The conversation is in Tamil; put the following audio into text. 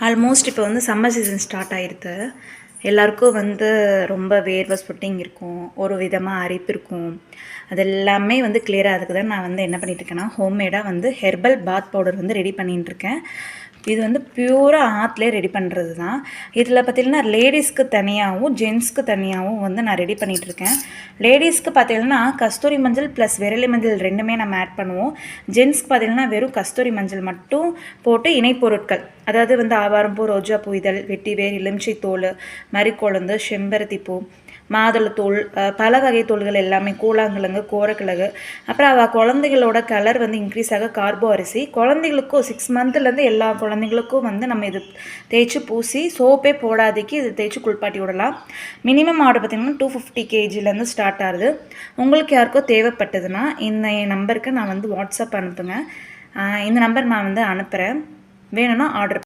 ஆல்மோஸ்ட் இப்போ வந்து சம்மர் சீசன் ஸ்டார்ட் ஆகிடுது. எல்லாருக்கும் வந்து ரொம்ப வேர்வை ஸ்வெட்டிங் இருக்கும், ஒரு விதமாக அரிப்பு இருக்கும். அது எல்லாமே வந்து கிளியர் ஆகிறதுக்கு தான் நான் வந்து என்ன பண்ணிகிட்ருக்கேன்னா, ஹோம்மேடாக வந்து ஹெர்பல் பாத் பவுடர் வந்து ரெடி பண்ணிகிட்ருக்கேன். இது வந்து பியூராக ஆற்றுலேயே ரெடி பண்ணுறது தான். இதில் பார்த்திங்கன்னா லேடிஸ்க்கு தனியாகவும் ஜென்ஸ்க்கு தனியாகவும் வந்து நான் ரெடி பண்ணிகிட்ருக்கேன். லேடிஸ்க்கு பார்த்திங்கன்னா கஸ்தூரி மஞ்சள் ப்ளஸ் விரலி மஞ்சள் ரெண்டுமே நம்ம ஆட் பண்ணுவோம். ஜென்ஸ்க்கு பார்த்திங்கன்னா வெறும் கஸ்தூரி மஞ்சள் மட்டும் போட்டு இணைப்பொருட்கள், அதாவது வந்து ஆவாரம்பூ, ரோஜாப்பூ இதழ், வெட்டிவேர், எலுமிச்சை தோல், மறிக்கொழுந்து, செம்பருத்தி பூ, மாதுளத்தூள், பல வகை தூள்கள் எல்லாமே, கூழாங்கிழங்கு, கோரக்கிழங்கு. அப்புறம் குழந்தைகளோட கலர் வந்து இன்க்ரீஸ் ஆக கார்போ அரிசி. குழந்தைகளுக்கும் 6 மந்த்லேருந்து எல்லா குழந்தைங்களுக்கும் வந்து நம்ம இது தேய்ச்சி பூசி சோப்பே போடாதீக்கு இது தேய்ச்சி குளிப்பாட்டி விடலாம். மினிமம் ஆர்டர் பார்த்திங்கன்னா 250 kgலேருந்து ஸ்டார்ட் ஆகுது. உங்களுக்கு யாருக்கோ தேவைப்பட்டதுன்னா இந்த நம்பருக்கு நான் வந்து வாட்ஸ்அப் அனுப்புங்க. இந்த நம்பர் நான் வந்து அனுப்புகிறேன். வேணும்னா ஆர்டர்